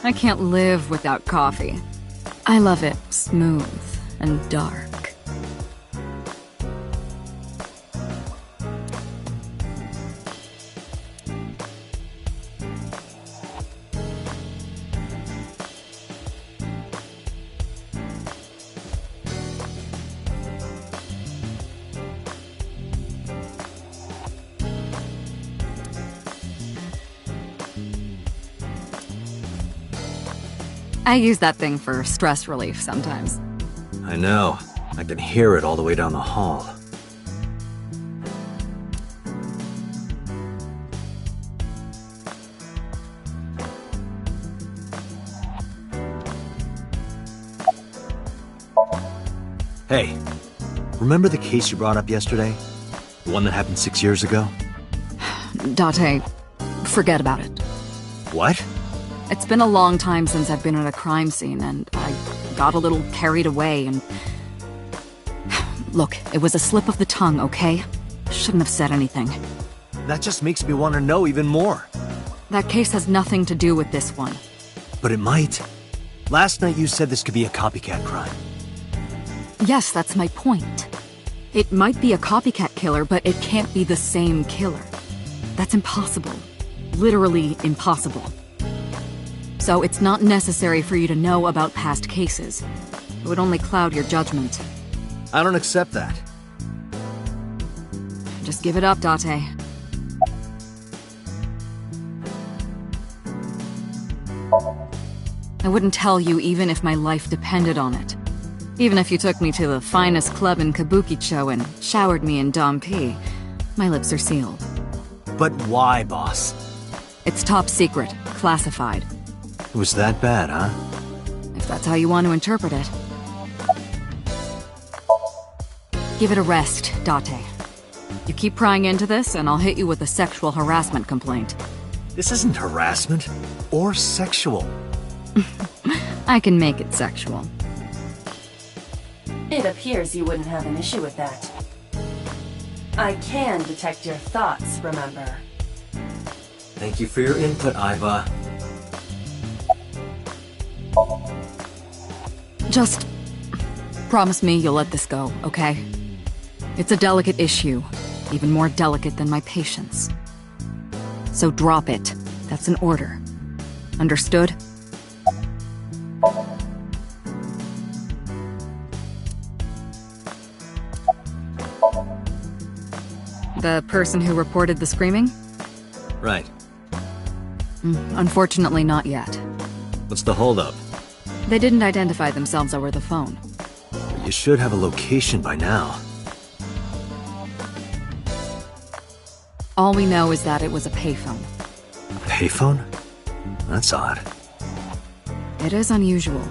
I can't live without coffee. I love it smooth and dark. I use that thing for stress relief sometimes. I know. I can hear it all the way down the hall. Hey, remember the case you brought up yesterday? The one that happened 6 years ago? Date, forget about it. What? It's been a long time since I've been at a crime scene, and I got a little carried away and... Look, it was a slip of the tongue, okay? Shouldn't have said anything. That just makes me want to know even more. That case has nothing to do with this one. But it might. Last night you said this could be a copycat crime. Yes, that's my point. It might be a copycat killer, but it can't be the same killer. That's impossible. Literally impossible. So it's not necessary for you to know about past cases. It would only cloud your judgment. I don't accept that. Just give it up, Date. I wouldn't tell you even if my life depended on it. Even if you took me to the finest club in Kabukicho and showered me in Dompi, my lips are sealed. But why, boss? It's top secret, classified. It was that bad, huh? If that's how you want to interpret it. Give it a rest, Date. You keep prying into this, and I'll hit you with a sexual harassment complaint. This isn't harassment or sexual. I can make it sexual. It appears you wouldn't have an issue with that. I can detect your thoughts, remember? Thank you for your input, Iva. Just promise me you'll let this go, okay? It's a delicate issue, even more delicate than my patience. So drop it. That's an order. Understood? The person who reported the screaming? Right. Unfortunately, not yet. What's the holdup? They didn't identify themselves over the phone. You should have a location by now. All we know is that it was a payphone. A payphone? That's odd. It is unusual.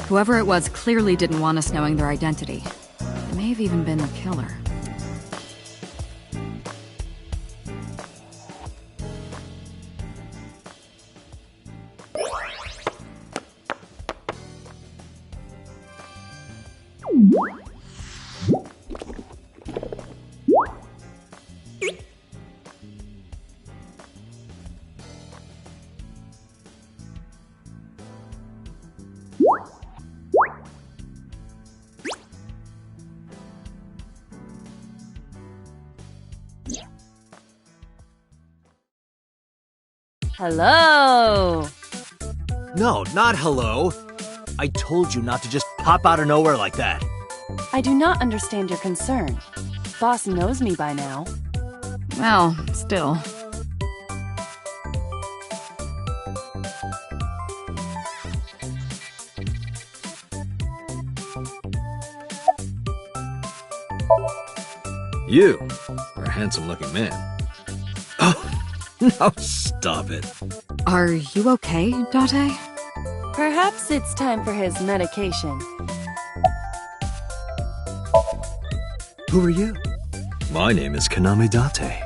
Whoever it was clearly didn't want us knowing their identity. It may have even been the killer. Hello! No, not hello. I told you not to just pop out of nowhere like that. I do not understand your concern. Boss knows me by now. Well, still. You are a handsome-looking man. Oh, no, stop it. Are you okay, Date? Perhaps it's time for his medication. Who are you? My name is Kaname Date.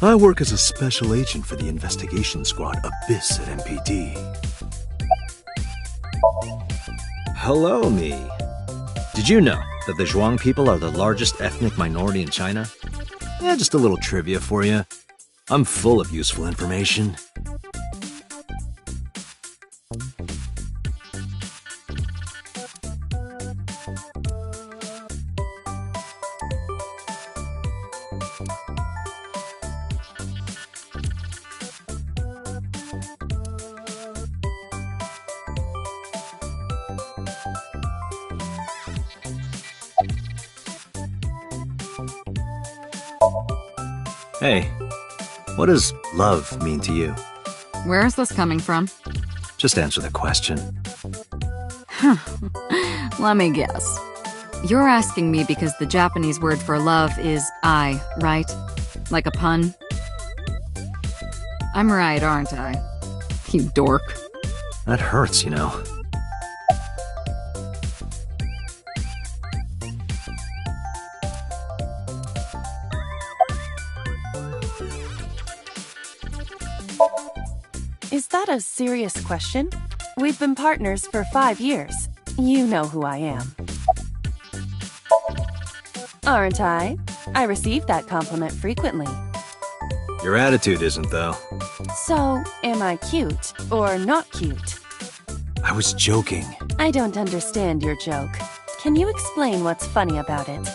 I work as a special agent for the investigation squad Abyss at MPD. Hello, me. Did you know that the Zhuang people are the largest ethnic minority in China? Yeah, just a little trivia for you. I'm full of useful information. Hey, what does love mean to you? Where's this coming from? Just answer the question. Let me guess. You're asking me because the Japanese word for love is ai, right? Like a pun? I'm right, aren't I? You dork. That hurts, you know. Is that a serious question? We've been partners for 5 years. You know who I am. Aren't I? I receive that compliment frequently. Your attitude isn't, though. So, am I cute or not cute? I was joking. I don't understand your joke. Can you explain what's funny about it?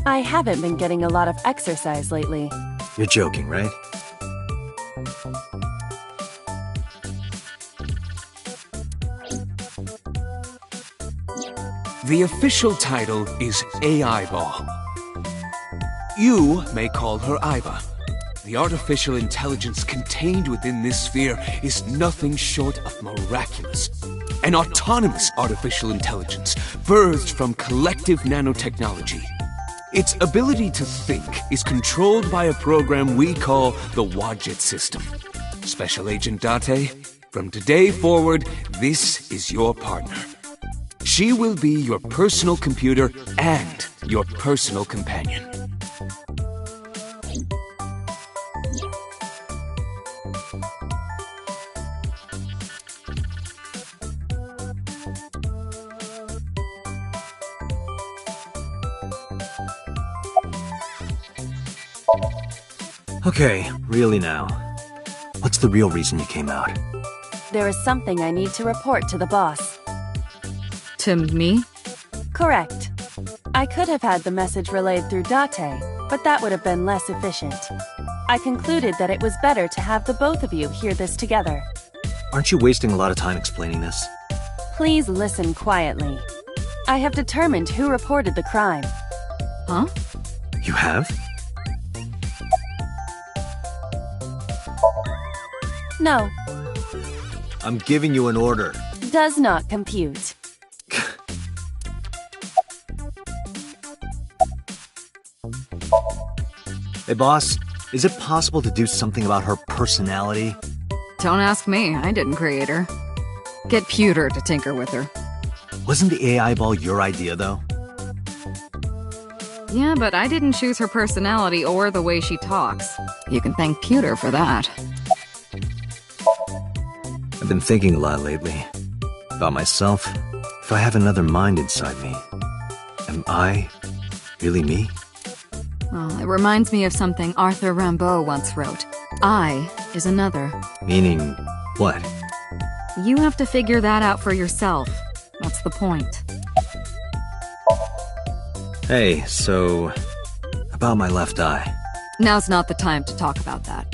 I haven't been getting a lot of exercise lately. You're joking, right? The official title is AI Ball. You may call her Aiba. The artificial intelligence contained within this sphere is nothing short of miraculous. An autonomous artificial intelligence birthed from collective nanotechnology. Its ability to think is controlled by a program we call the Wadjet system. Special Agent Date, from today forward, this is your partner. She will be your personal computer and your personal companion. Okay, really now. What's the real reason you came out? There is something I need to report to the boss. To me? Correct. I could have had the message relayed through Date, but that would have been less efficient. I concluded that it was better to have the both of you hear this together. Aren't you wasting a lot of time explaining this? Please listen quietly. I have determined who reported the crime. Huh? You have? No, I'm giving you an order. does not compute. Hey, boss, is it possible to do something about her personality? Don't ask me, I didn't create her. Get Pewter to tinker with her. Wasn't the AI ball your idea, though? Yeah, but I didn't choose her personality or the way she talks. You can thank Pewter for that. I've been thinking a lot lately. About myself. If I have another mind inside me, am I really me? Well, it reminds me of something Arthur Rimbaud once wrote. I is another. Meaning what? You have to figure that out for yourself. That's the point. Hey, so... about my left eye. Now's not the time to talk about that.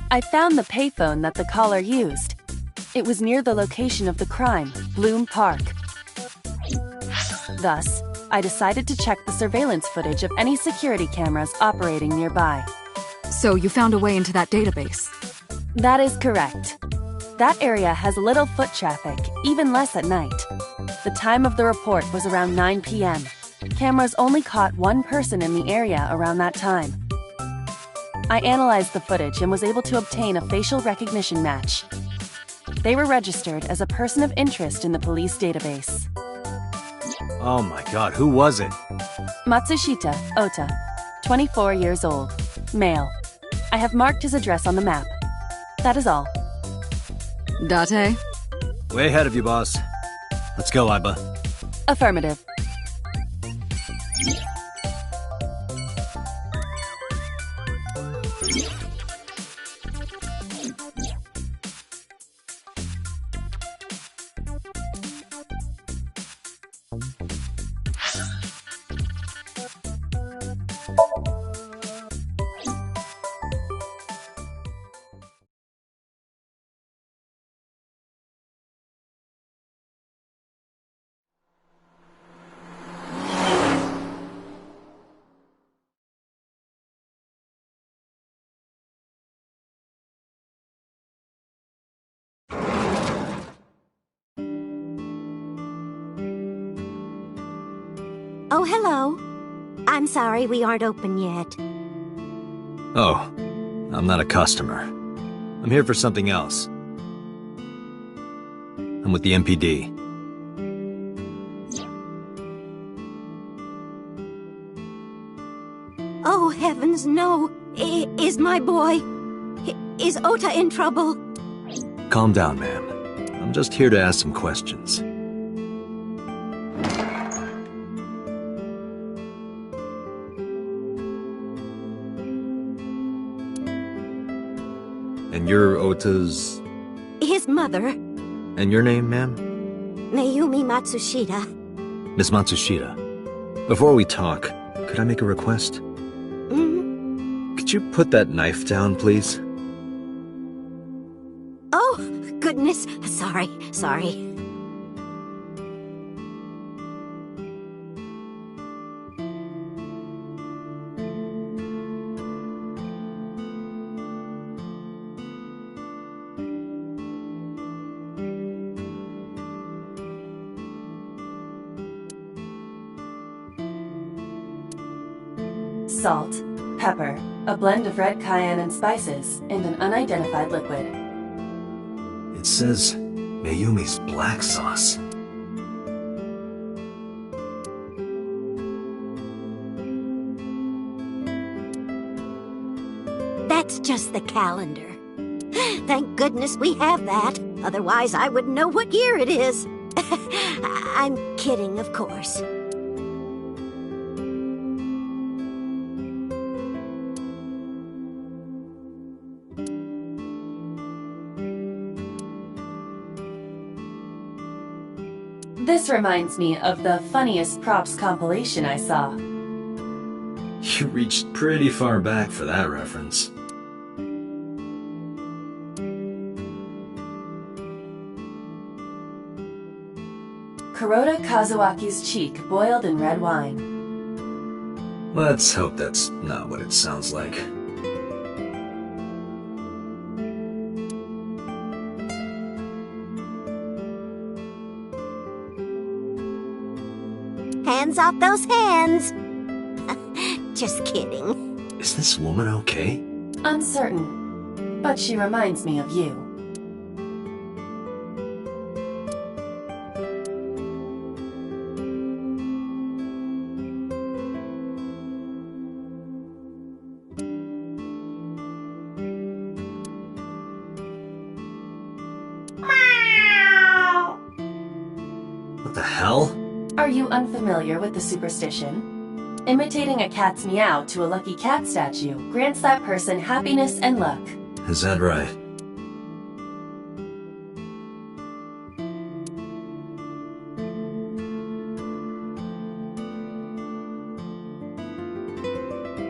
I found the payphone that the caller used. It was near the location of the crime, Bloom Park. Thus, I decided to check the surveillance footage of any security cameras operating nearby. So you found a way into that database? That is correct. That area has little foot traffic, even less at night. The time of the report was around 9 p.m. Cameras only caught one person in the area around that time. I analyzed the footage and was able to obtain a facial recognition match. They were registered as a person of interest in the police database. Oh my god, who was it? Matsushita Ota, 24 years old, male. I have marked his address on the map. That is all. Date? Way ahead of you, boss. Let's go, Aiba. Affirmative. Oh, hello. I'm sorry we aren't open yet. Oh, I'm not a customer. I'm here for something else. I'm with the MPD. Oh, heavens, no. Is my boy... Is Ota in trouble? Calm down, ma'am. I'm just here to ask some questions. And you're Ota's... His mother, And your name, ma'am? Mayumi Matsushita. Miss Matsushita. Before we talk, could I make a request? Could you put that knife down, please? Oh, goodness. Sorry. Salt, pepper, a blend of red cayenne and spices, and an unidentified liquid. It says Mayumi's black sauce. That's just the calendar. Thank goodness we have that. Otherwise, I wouldn't know what year it is. I'm kidding, of course. This reminds me of the funniest props compilation I saw. You reached pretty far back for that reference. Kuroda Kazuaki's cheek boiled in red wine. Let's hope that's not what it sounds like. Hands off those hands! Just kidding. Is this woman okay? Uncertain, but she reminds me of you. What the hell? Are you unfamiliar with the superstition? Imitating a cat's meow to a lucky cat statue grants that person happiness and luck. Is that right?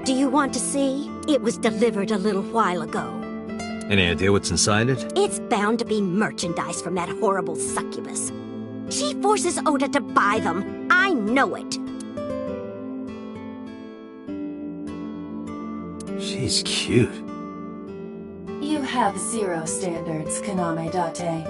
Do you want to see? It was delivered a little while ago. Any idea what's inside it? It's bound to be merchandise from that horrible succubus. She forces Ota to buy them. I know it. She's cute. You have zero standards, Kaname Date.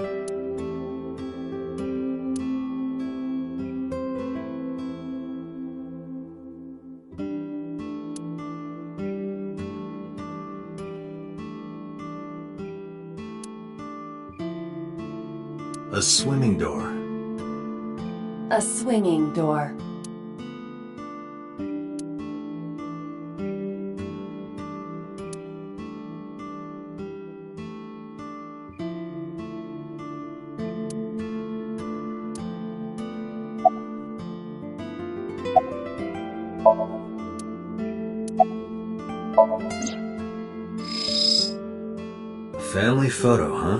A swimming door. A swinging door. A family photo, huh?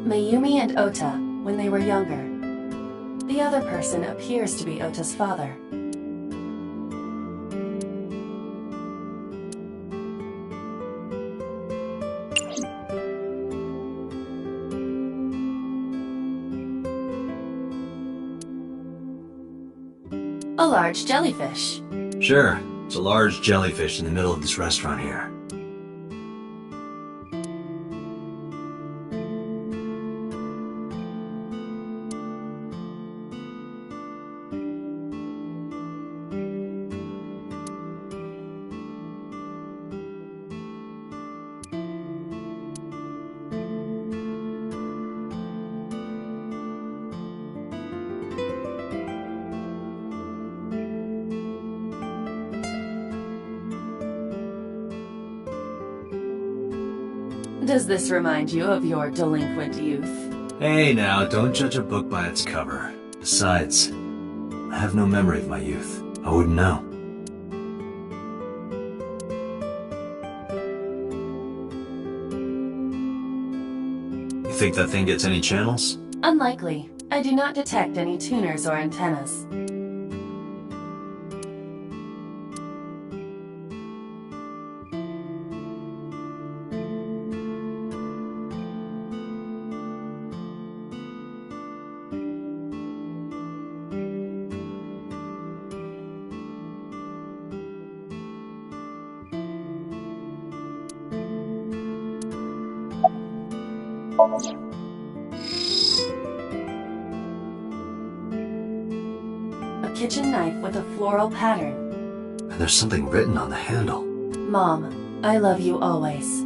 Mayumi and Ota, when they were younger. The other person appears to be Ota's father. A large jellyfish. Sure. It's a large jellyfish in the middle of this restaurant here. Does this remind you of your delinquent youth? Hey now, don't judge a book by its cover. Besides, I have no memory of my youth. I wouldn't know. You think that thing gets any channels? Unlikely. I do not detect any tuners or antennas. A kitchen knife with a floral pattern. And there's something written on the handle. Mom, I love you always.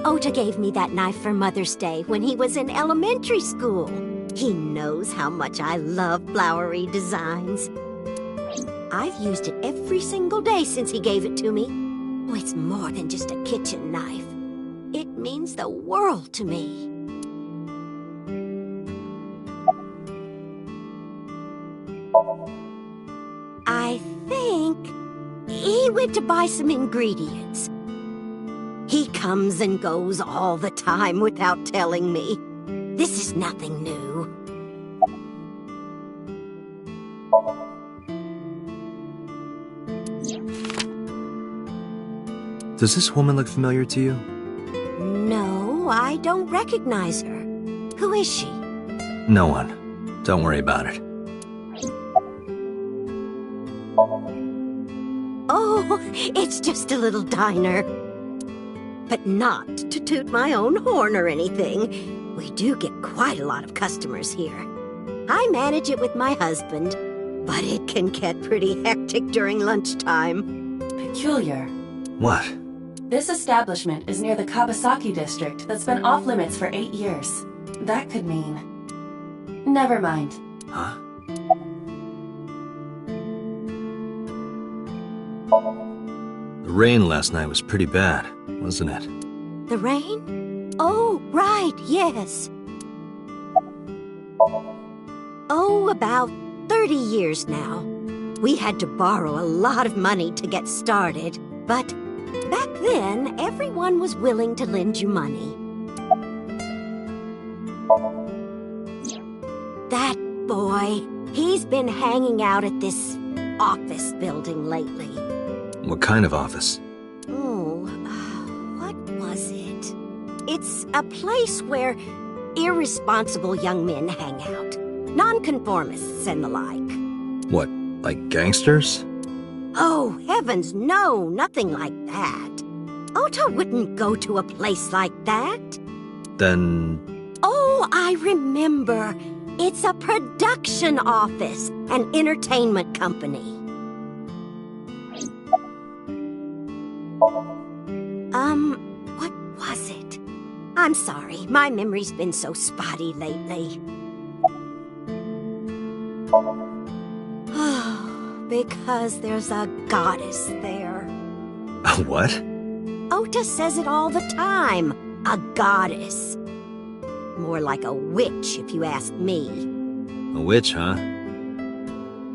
Ota gave me that knife for Mother's Day when he was in elementary school. He knows how much I love flowery designs. I've used it every single day since he gave it to me. Oh, it's more than just a kitchen knife. It means the world to me. I think he went to buy some ingredients. He comes and goes all the time without telling me. This is nothing new. Does this woman look familiar to you? No, I don't recognize her. Who is she? No one. Don't worry about it. Oh, it's just a little diner. But not to toot my own horn or anything. We do get quite a lot of customers here. I manage it with my husband, but it can get pretty hectic during lunchtime. Peculiar. What? This establishment is near the Kabasaki district that's been off limits for 8 years. That could mean... Never mind. Huh? The rain last night was pretty bad, wasn't it? The rain? Oh, right, yes. Oh, about 30 years now. We had to borrow a lot of money to get started, but back then, everyone was willing to lend you money. That boy, he's been hanging out at this office building lately. What kind of office? Oh, what was it? It's a place where irresponsible young men hang out. Nonconformists and the like. What, like gangsters? Oh, heavens, no, nothing like that. Ota wouldn't go to a place like that. Then... Oh, I remember. It's a production office, an entertainment company. What was it? I'm sorry, my memory's been so spotty lately. Because there's a goddess there. A what? Ota says it all the time. A goddess. More like a witch, if you ask me. A witch, huh?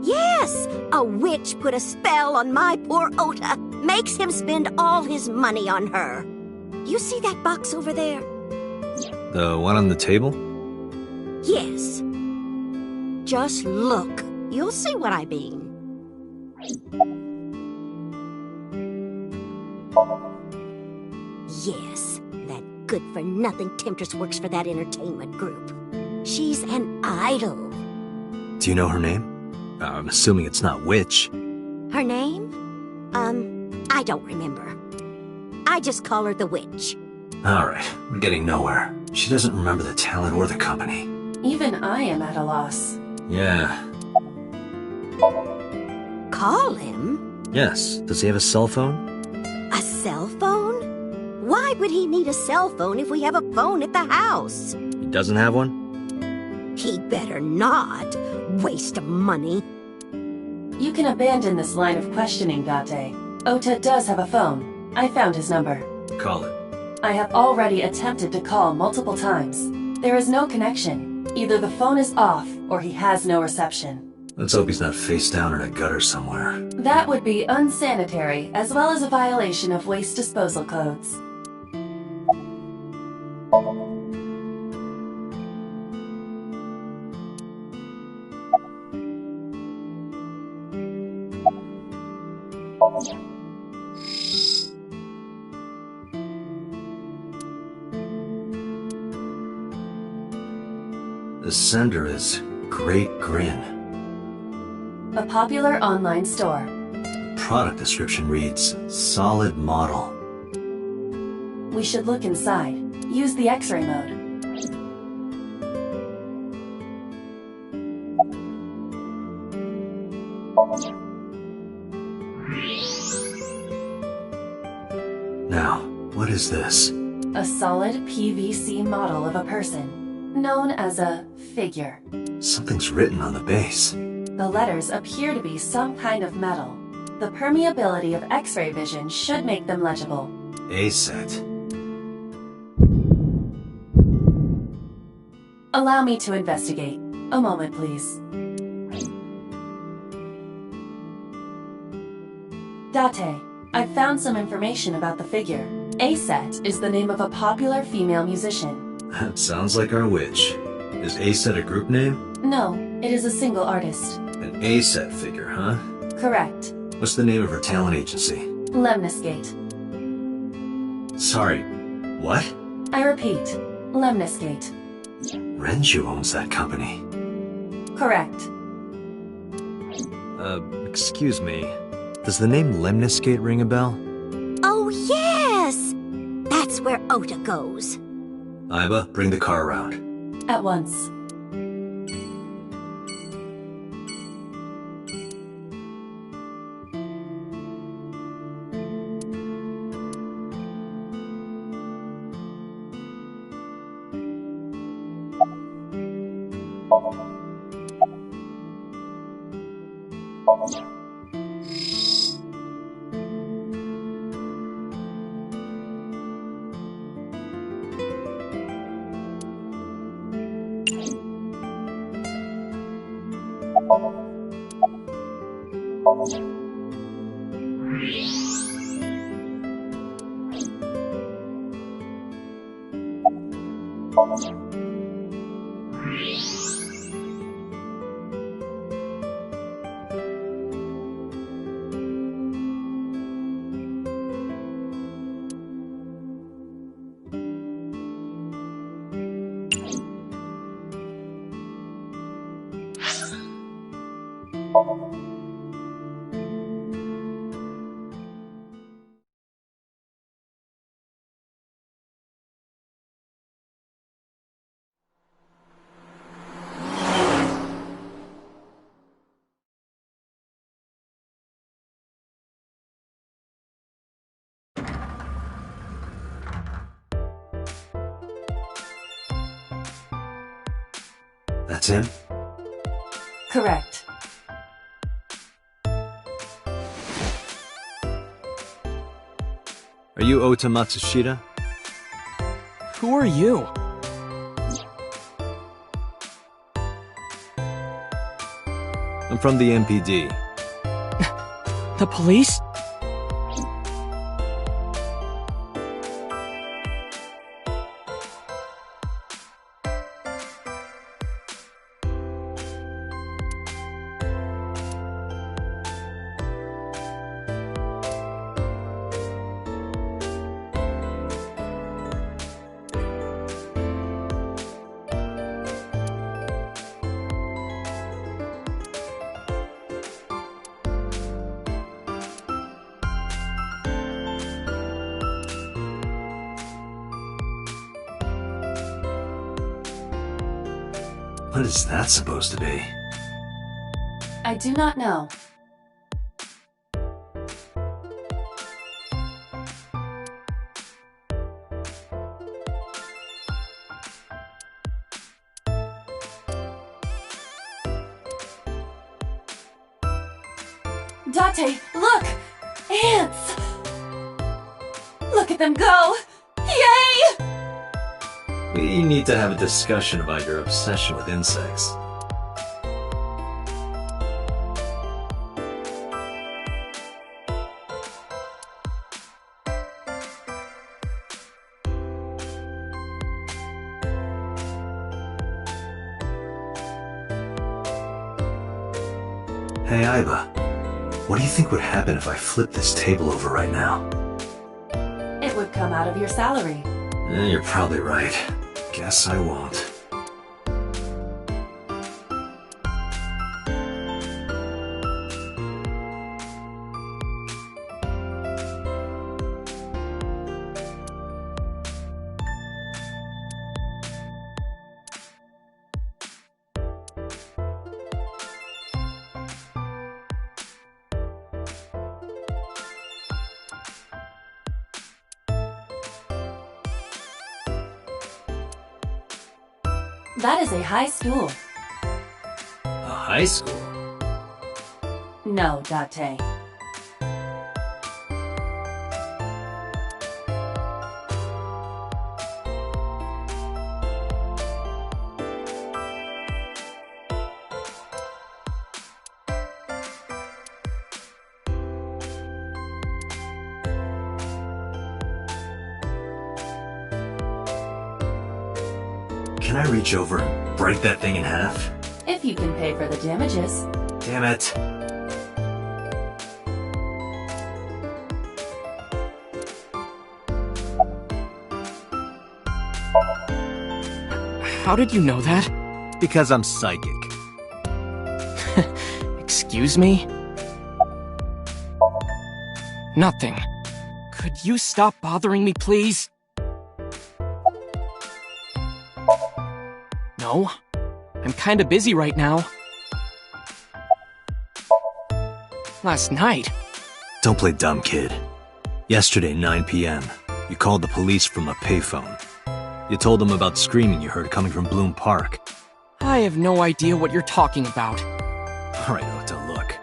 Yes! A witch put a spell on my poor Ota. Makes him spend all his money on her. You see that box over there? The one on the table? Yes. Just look. You'll see what I mean. Yes, that good-for-nothing temptress works for that entertainment group. She's an idol. Do you know her name? I'm assuming it's not witch. Her name? I don't remember. I just call her the witch. Alright, we're getting nowhere. She doesn't remember the talent or the company. Even I am at a loss. Yeah. Call him? Yes. Does he have a cell phone? A cell phone? Why would he need a cell phone if we have a phone at the house? He doesn't have one? He'd better not. Waste of money. You can abandon this line of questioning, Date. Ota does have a phone. I found his number. Call it. I have already attempted to call multiple times. There is no connection. Either the phone is off, or he has no reception. Let's hope he's not face down in a gutter somewhere. That would be unsanitary, as well as a violation of waste disposal codes. The sender is Great Grin. A popular online store. Product description reads, solid model. We should look inside. Use the X-ray mode. Now, what is this? A solid PVC model of a person, known as a figure. Something's written on the base. The letters appear to be some kind of metal. The permeability of X-ray vision should make them legible. A set. Allow me to investigate. A moment, please. Date, I've found some information about the figure. A-set is the name of a popular female musician. That sounds like our witch. Is A set a group name? No, it is a single artist. An A set figure, huh? Correct. What's the name of her talent agency? Lemniscate. Sorry, what? I repeat, Lemniscate. Renju owns that company. Correct. Excuse me. Does the name Lemniscate ring a bell? Oh, yes! That's where Ota goes. Iba, bring the car around. At once. That's him? Correct. Are you Ota Matsushita? Who are you? I'm from the MPD. The police? What is that supposed to be? I do not know. Date, look! Ants! Look at them go! Yay! We need to have a discussion about your obsession with insects. Hey, Aiba. What do you think would happen if I flip this table over right now? It would come out of your salary. You're probably right. Guess I won't. That is a high stool. A high school? No, Date. Can I reach over and break that thing in half? If you can pay for the damages. Damn it. How did you know that? Because I'm psychic. Excuse me? Nothing. Could you stop bothering me, please? No, I'm kinda busy right now. Last night? Don't play dumb, kid. Yesterday, 9 p.m., you called the police from a payphone. You told them about screaming you heard coming from Bloom Park. I have no idea what you're talking about. Alright, Ota, look.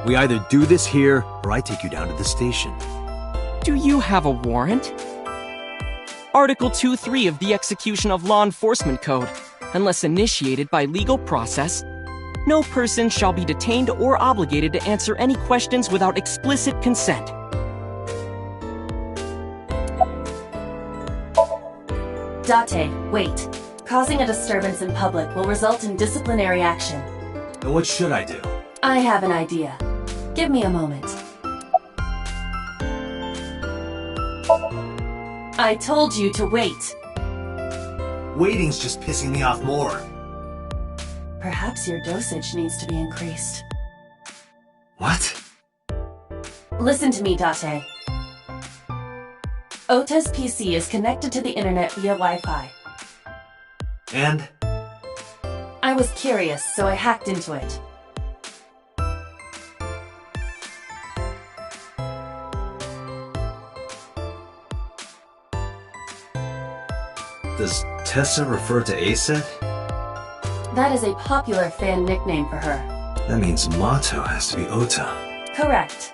We either do this here, or I take you down to the station. Do you have a warrant? Article 2.3 of the Execution of Law Enforcement Code. Unless initiated by legal process, no person shall be detained or obligated to answer any questions without explicit consent. Date, wait. Causing a disturbance in public will result in disciplinary action. And what should I do? I have an idea. Give me a moment. I told you to wait. Waiting's just pissing me off more. Perhaps your dosage needs to be increased. What? Listen to me, Date. Ota's PC is connected to the internet via Wi-Fi. And? I was curious, so I hacked into it. Does Tessa refer to Aset? That is a popular fan nickname for her. That means Mato has to be Ota. Correct.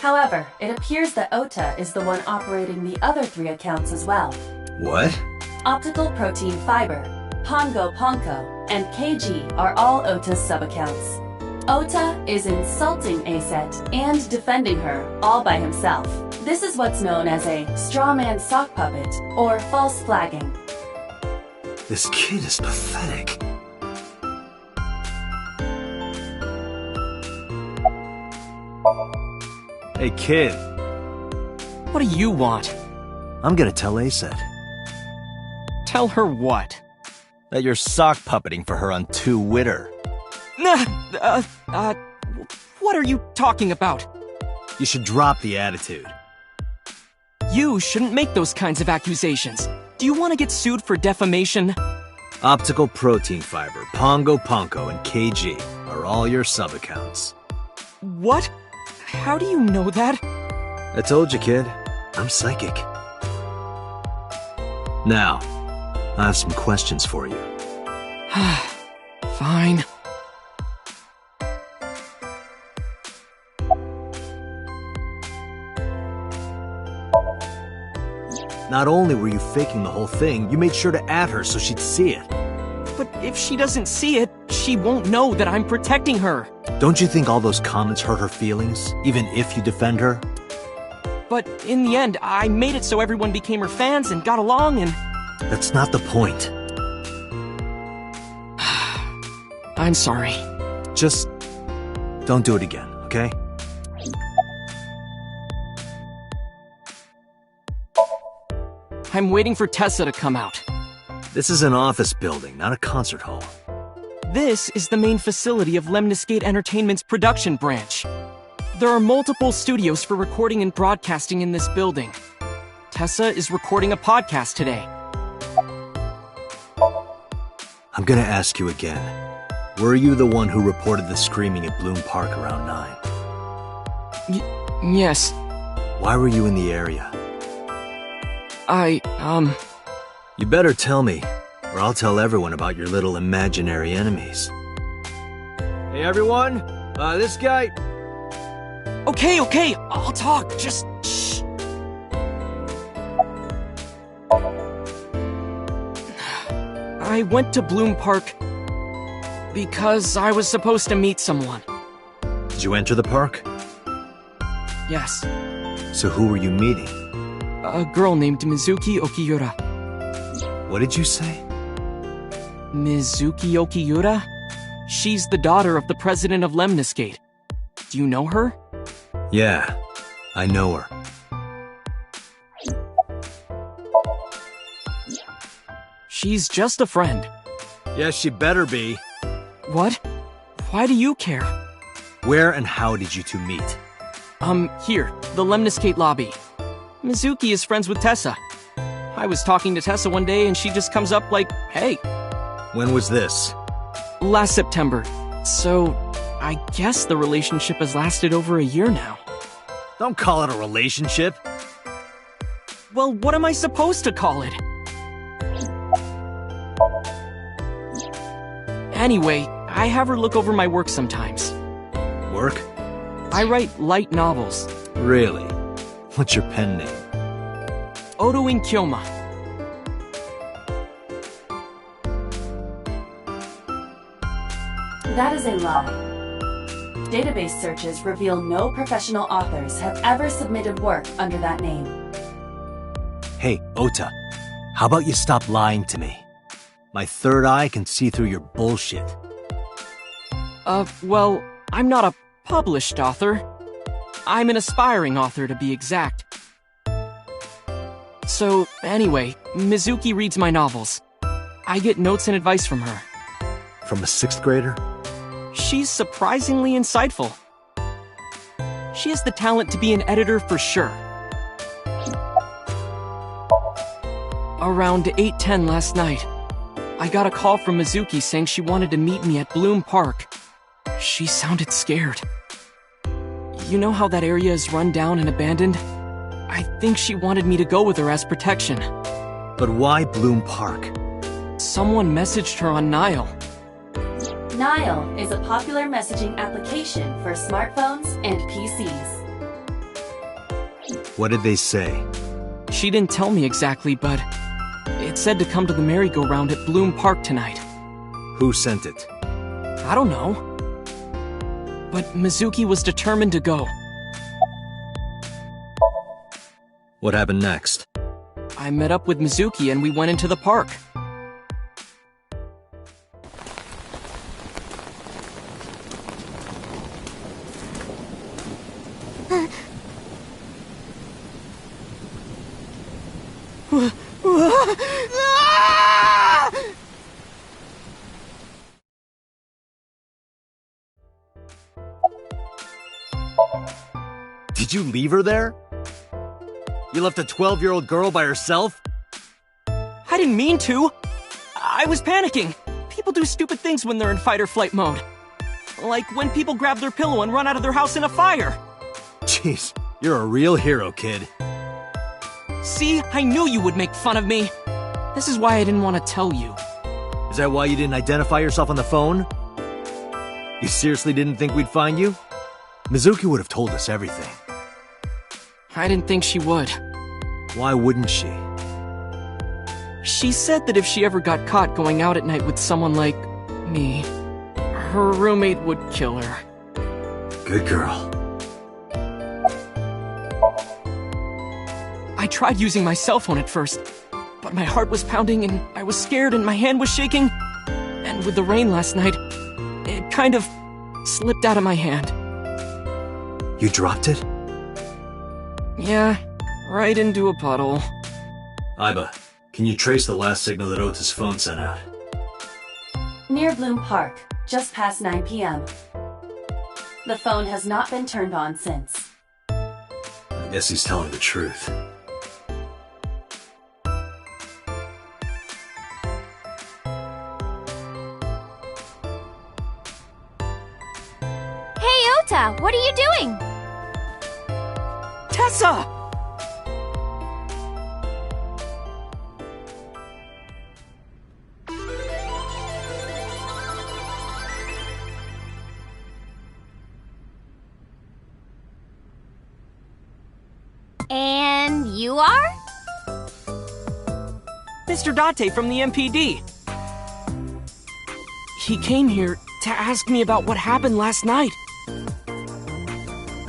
However, it appears that Ota is the one operating the other 3 accounts as well. What? Optical Protein Fiber, Pongo Ponko, and KG are all Ota's sub-accounts. Ota is insulting Aset and defending her all by himself. This is what's known as a strawman sock puppet, or false flagging. This kid is pathetic. Hey, kid. What do you want? I'm gonna tell Aset Tell her what? that you're sock puppeting for her on Twitter. What are you talking about? You should drop the attitude. You shouldn't make those kinds of accusations. Do you want to get sued for defamation? Optical Protein Fiber, Pongo Ponko, and KG are all your sub-accounts. What? How do you know that? I told you, kid. I'm psychic. Now, I have some questions for you. Fine. Not only were you faking the whole thing, you made sure to add her so she'd see it. But if she doesn't see it, she won't know that I'm protecting her. Don't you think all those comments hurt her feelings, even if you defend her? But in the end, I made it so everyone became her fans and got along and... That's not the point. I'm sorry. Just don't do it again, okay? I'm waiting for Tessa to come out. This is an office building, not a concert hall. This is the main facility of Lemniscate Entertainment's production branch. There are multiple studios for recording and broadcasting in this building. Tessa is recording a podcast today. I'm gonna ask you again. Were you the one who reported the screaming at Bloom Park around 9? Yes. Why were you in the area? You better tell me, or I'll tell everyone about your little imaginary enemies. Hey everyone, this guy... Okay, I'll talk, just shh. I went to Bloom Park because I was supposed to meet someone. Did you enter the park? Yes. So who were you meeting? A girl named Mizuki Okiura. What did you say? Mizuki Okiura? She's the daughter of the president of Lemniscate. Do you know her? Yeah, I know her. She's just a friend. Yes, she better be. What? Why do you care? Where and how did you two meet? Here, the Lemniscate lobby. Mizuki is friends with Tessa. I was talking to Tessa one day and she just comes up like, hey. When was this? Last September. So, I guess the relationship has lasted over a year now. Don't call it a relationship. Well, what am I supposed to call it? Anyway, I have her look over my work sometimes. Work? I write light novels. Really? What's your pen name? Odoin Kyoma. That is a lie. Database searches reveal no professional authors have ever submitted work under that name. Hey, Ota, how about you stop lying to me? My third eye can see through your bullshit. Well, I'm not a published author. I'm an aspiring author, to be exact. So, anyway, Mizuki reads my novels. I get notes and advice from her. From a 6th grader? She's surprisingly insightful. She has the talent to be an editor for sure. Around 8:10 last night, I got a call from Mizuki saying she wanted to meet me at Bloom Park. She sounded scared. You know how that area is run down and abandoned? I think she wanted me to go with her as protection. But why Bloom Park? Someone messaged her on Nile. Nile is a popular messaging application for smartphones and PCs. What did they say? She didn't tell me exactly, but it said to come to the merry-go-round at Bloom Park tonight. Who sent it? I don't know. But Mizuki was determined to go. What happened next? I met up with Mizuki and we went into the park. Did you leave her there? You left a 12-year-old girl by herself? I didn't mean to. I was panicking. People do stupid things when they're in fight or flight mode. Like when people grab their pillow and run out of their house in a fire. Jeez, you're a real hero, kid. See, I knew you would make fun of me. This is why I didn't want to tell you. Is that why you didn't identify yourself on the phone? You seriously didn't think we'd find you? Mizuki would have told us everything. I didn't think she would. Why wouldn't she? She said that if she ever got caught going out at night with someone like me, her roommate would kill her. Good girl. I tried using my cell phone at first, but my heart was pounding and I was scared and my hand was shaking. And with the rain last night, it kind of slipped out of my hand. You dropped it? Yeah, right into a puddle. Aiba, can you trace the last signal that Ota's phone sent out? Near Bloom Park, just past 9 p.m. The phone has not been turned on since. I guess he's telling the truth. Hey, Ota, what are you doing? Tessa! And you are? Mr. Date from the MPD. He came here to ask me about what happened last night.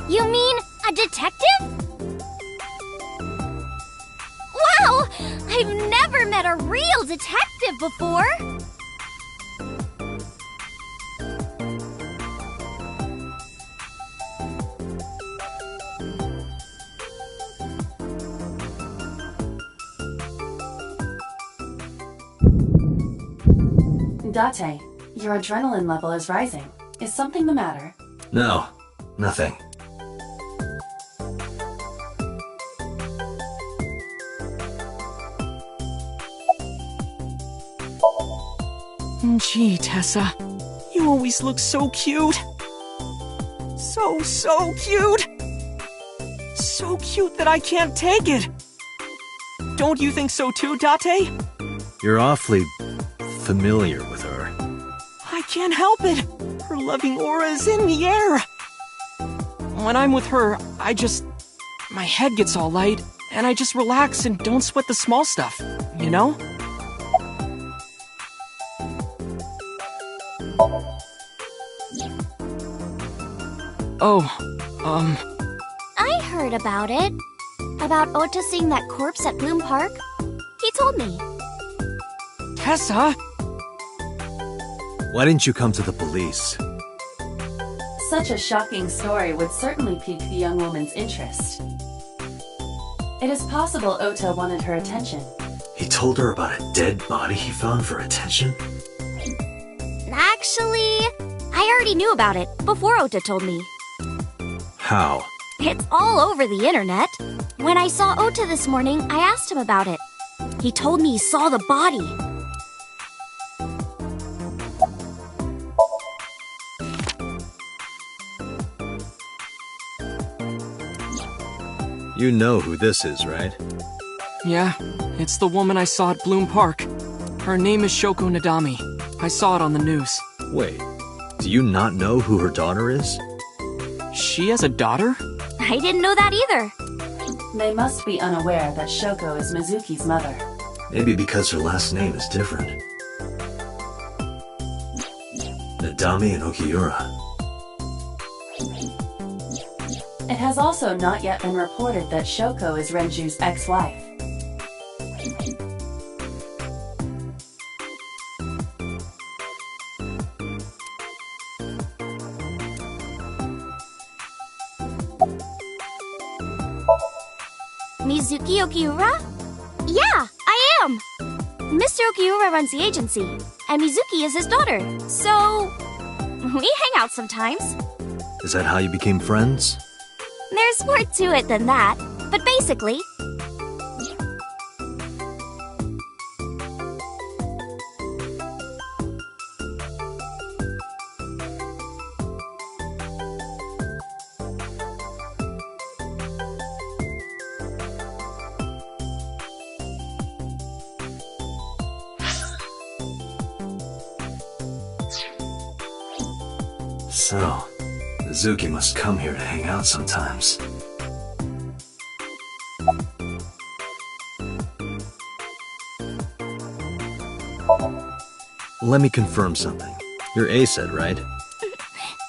You mean a detective? Wow! I've never met a real detective before! Date, your adrenaline level is rising. Is something the matter? No, nothing. Gee, Tessa, you always look so cute. So cute. So cute that I can't take it. Don't you think so too, Date? You're awfully familiar with her. I can't help it. Her loving aura is in the air. When I'm with her, my head gets all light, and I just relax and don't sweat the small stuff, you know? I heard about it. About Ota seeing that corpse at Bloom Park. He told me. Tessa! Why didn't you come to the police? Such a shocking story would certainly pique the young woman's interest. It is possible Ota wanted her attention. He told her about a dead body he found for attention? Actually, I already knew about it before Ota told me. How? It's all over the internet. When I saw Ota this morning, I asked him about it. He told me he saw the body. You know who this is, right? Yeah, it's the woman I saw at Bloom Park. Her name is Shoko Nadami. I saw it on the news. Wait, do you not know who her daughter is? She has a daughter? I didn't know that either. They must be unaware that Shoko is Mizuki's mother. Maybe because her last name is different. Nadami and Okiura. It has also not yet been reported that Shoko is Renju's ex-wife. Mizuki Okiura? Yeah, I am! Mr. Okiura runs the agency, and Mizuki is his daughter, so we hang out sometimes. Is that how you became friends? There's more to it than that, but basically... So, Mizuki must come here to hang out sometimes. Let me confirm something. You're A-set, right?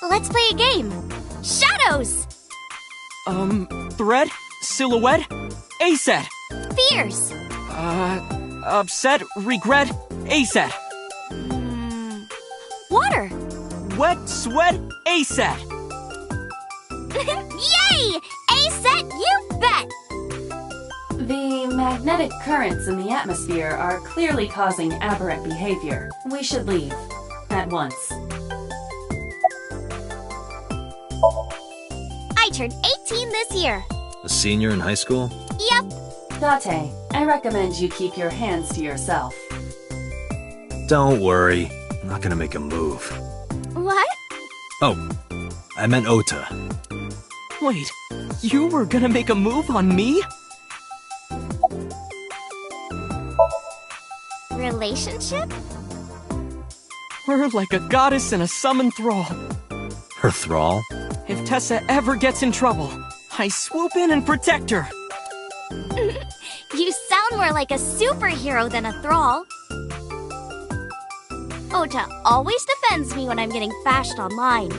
Let's play a game. Shadows! Thread? Silhouette? A-set! Fears! Upset? Regret? A-set! Water! Wet? Sweat? A-set! Yay! A-set, you bet! The magnetic currents in the atmosphere are clearly causing aberrant behavior. We should leave. At once. I turned 18 this year. A senior in high school? Yep. Date, I recommend you keep your hands to yourself. Don't worry. I'm not gonna make a move. What? Oh, I meant Ota. Wait, you were gonna make a move on me? Relationship? We're like a goddess and a summoned thrall. Her thrall? If Tessa ever gets in trouble, I swoop in and protect her. You sound more like a superhero than a thrall. Ota always defends me when I'm getting bashed online.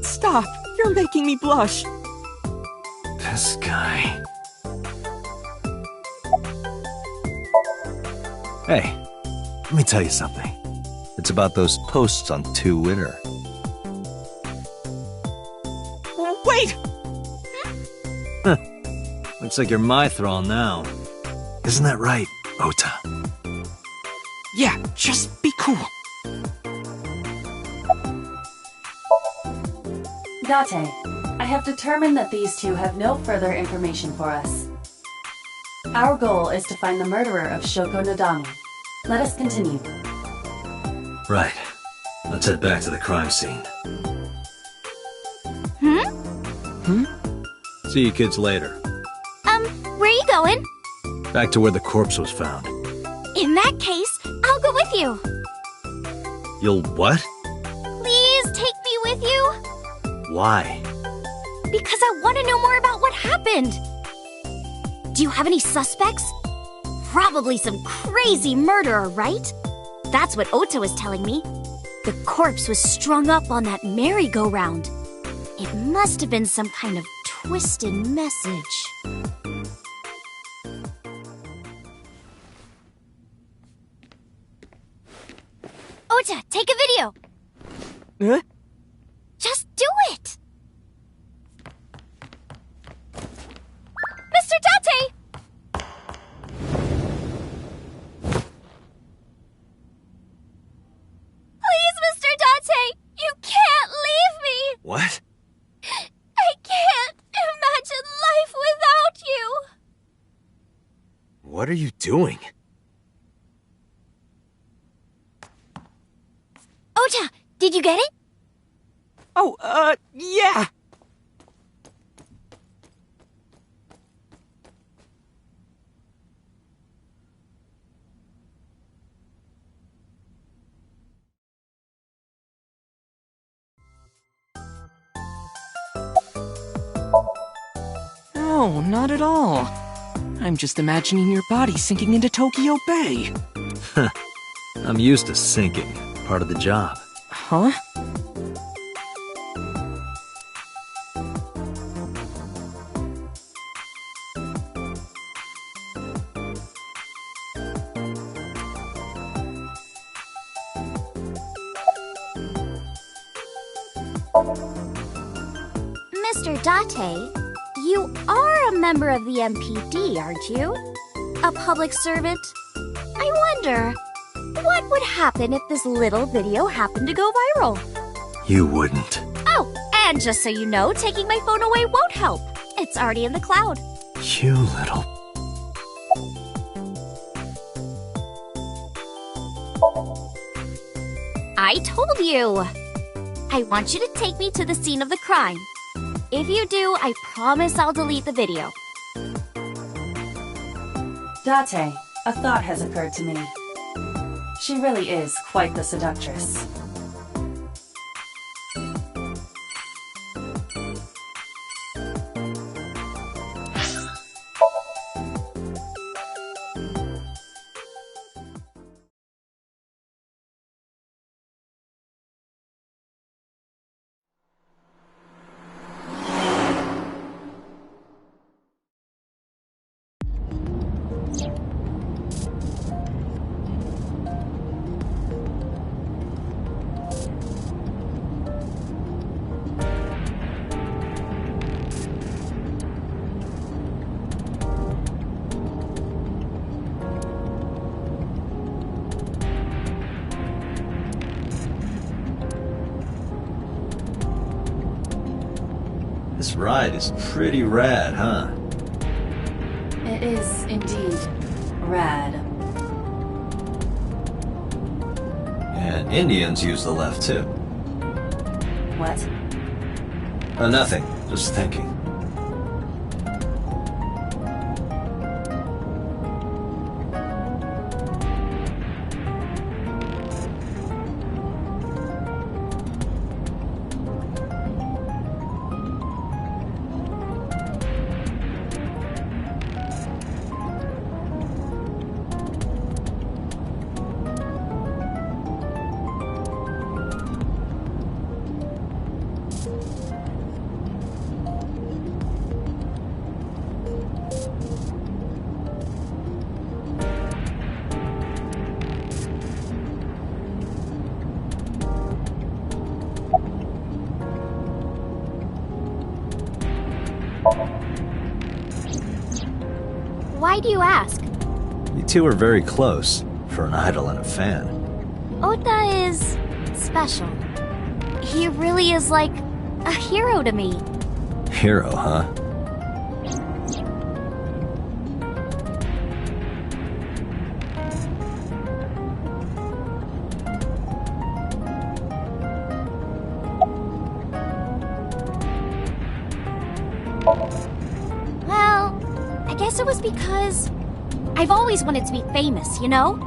Stop, you're making me blush. This guy. Hey, let me tell you something. It's about those posts on Twitter. Wait! Huh. Looks like you're my thrall now. Isn't that right, Ota? Yeah, just be cool. Date, I have determined that these two have no further information for us. Our goal is to find the murderer of Shoko Nadami. Let us continue. Right. Let's head back to the crime scene. See you kids later. Where are you going? Back to where the corpse was found. In that case, I'll go with you. You'll what? Please take me with you. Why? Because I want to know more about what happened. Do you have any suspects? Probably some crazy murderer, right? That's what Ota was telling me. The corpse was strung up on that merry-go-round. It must have been some kind of twisted message. Ota, take a video. Huh? Just do it. Mr. Date! Please, Mr. Date! You can't leave me! What? I can't imagine life without you! What are you doing? Ota, did you get it? Oh, yeah! No, not at all. I'm just imagining your body sinking into Tokyo Bay. I'm used to sinking. Part of the job. Huh? Mr. Date, you are a member of the MPD, aren't you? A public servant? I wonder, what would happen if this little video happened to go viral? You wouldn't. Oh, and just so you know, taking my phone away won't help. It's already in the cloud. You little... I told you! I want you to take me to the scene of the crime. If you do, I promise I'll delete the video. Date, a thought has occurred to me. She really is quite the seductress. This ride is pretty rad, huh? It is indeed rad. And Indians use the left too. What? Nothing. Just thinking. Why do you ask? You two are very close, for an idol and a fan. Ota is special. He really is like a hero to me. Hero, huh? Well, I guess it was because I've always wanted to be famous, you know?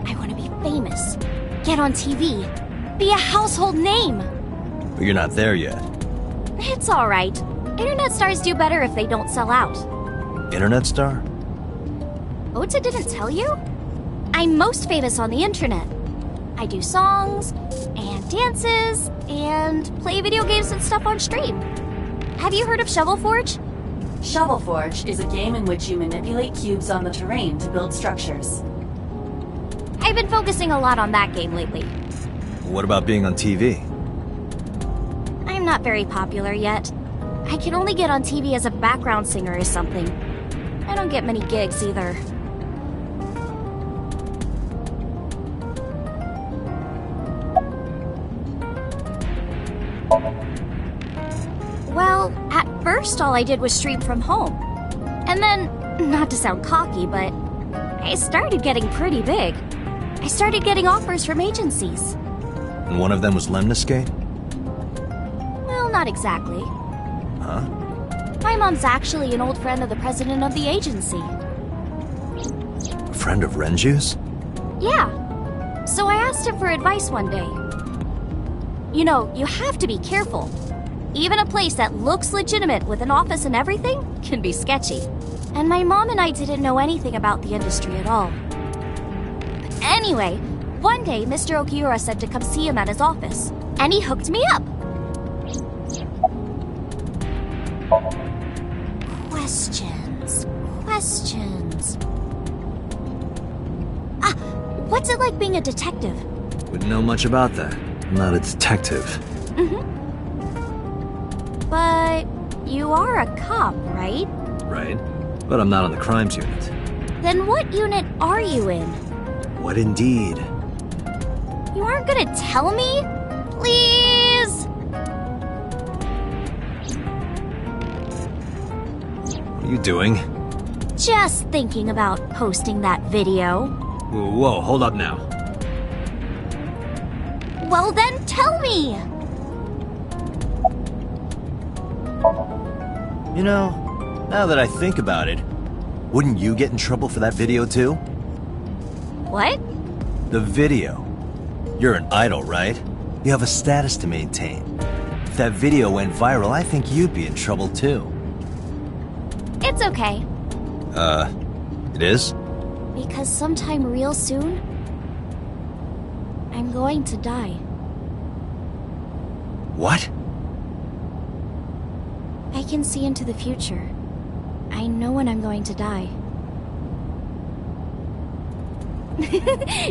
I want to be famous, get on TV, be a household name. But you're not there yet. It's alright. Internet stars do better if they don't sell out. Internet star? Ota didn't tell you? I'm most famous on the internet. I do songs, and dances, and play video games and stuff on stream. Have you heard of Shovel Forge? Shovel Forge is a game in which you manipulate cubes on the terrain to build structures. I've been focusing a lot on that game lately. What about being on TV? I'm not very popular yet. I can only get on TV as a background singer or something. I don't get many gigs either. Well, at first all I did was stream from home. And then, not to sound cocky, but I started getting pretty big. I started getting offers from agencies. And one of them was Lemniscate? Well, not exactly. Huh? My mom's actually an old friend of the president of the agency. A friend of Renju's? Yeah. So I asked him for advice one day. You know, you have to be careful. Even a place that looks legitimate with an office and everything can be sketchy. And my mom and I didn't know anything about the industry at all. Anyway, one day Mr. Okiura said to come see him at his office, and he hooked me up. Questions. What's it like being a detective? Wouldn't know much about that. I'm not a detective. But you are a cop, right? Right. But I'm not on the crimes unit. Then what unit are you in? What indeed? You aren't gonna tell me? Please? What are you doing? Just thinking about posting that video. Whoa, hold up now. Well then, tell me! You know, now that I think about it, wouldn't you get in trouble for that video too? What? The video. You're an idol, right? You have a status to maintain. If that video went viral, I think you'd be in trouble too. It's okay. It is? Because sometime real soon, I'm going to die. What? I can see into the future. I know when I'm going to die.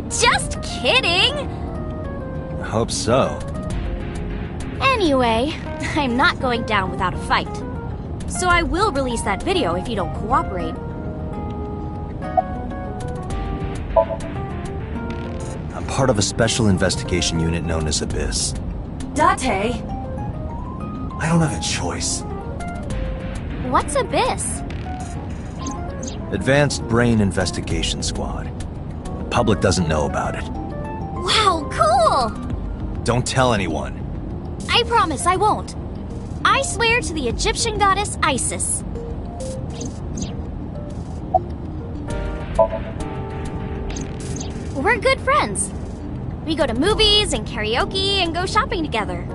Just kidding! I hope so. Anyway, I'm not going down without a fight. So I will release that video if you don't cooperate. I'm part of a special investigation unit known as Abyss. Date! I don't have a choice. What's Abyss? Advanced Brain Investigation Squad. The public doesn't know about it. Wow, cool! Don't tell anyone. I promise I won't. I swear to the Egyptian goddess Isis. We're good friends. We go to movies and karaoke and go shopping together.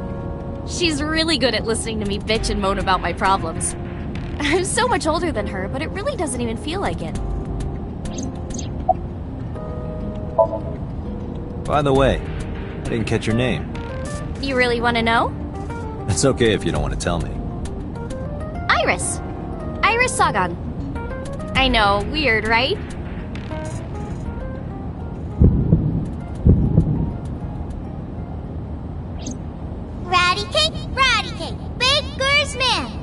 She's really good at listening to me bitch and moan about my problems. I'm so much older than her, but it really doesn't even feel like it. By the way, I didn't catch your name. You really want to know? It's okay if you don't want to tell me. Iris. Iris Sagan. I know, weird, right? Ratty cake, baker's man.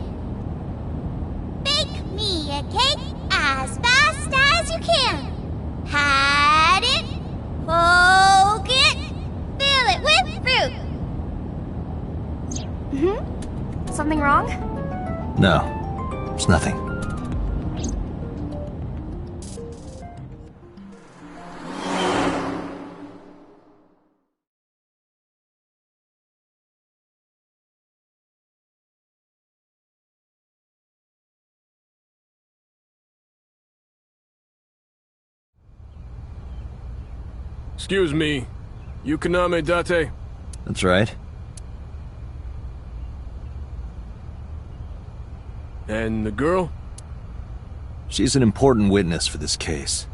Bake me a cake as fast as you can. Pat it, poke it, fill it with fruit. Something wrong? No, it's nothing. Excuse me, you Kaname Date? That's right. And the girl? She's an important witness for this case.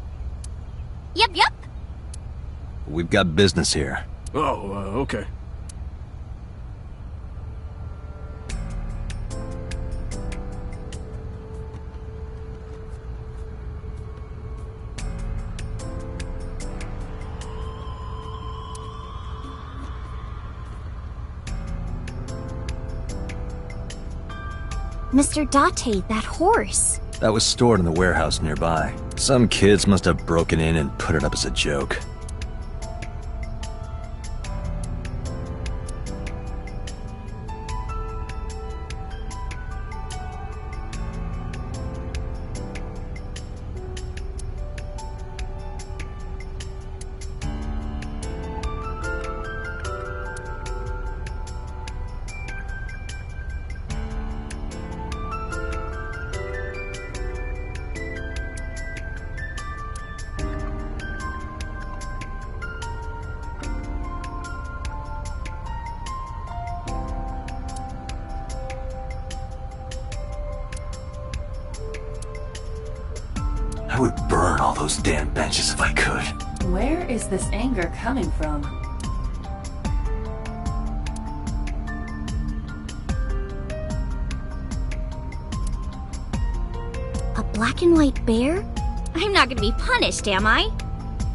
Yep. We've got business here. Oh, okay. Mr. Date, that horse. That was stored in the warehouse nearby. Some kids must have broken in and put it up as a joke. I would burn all those damn benches if I could. Where is this anger coming from? A black and white bear? I'm not gonna be punished, am I?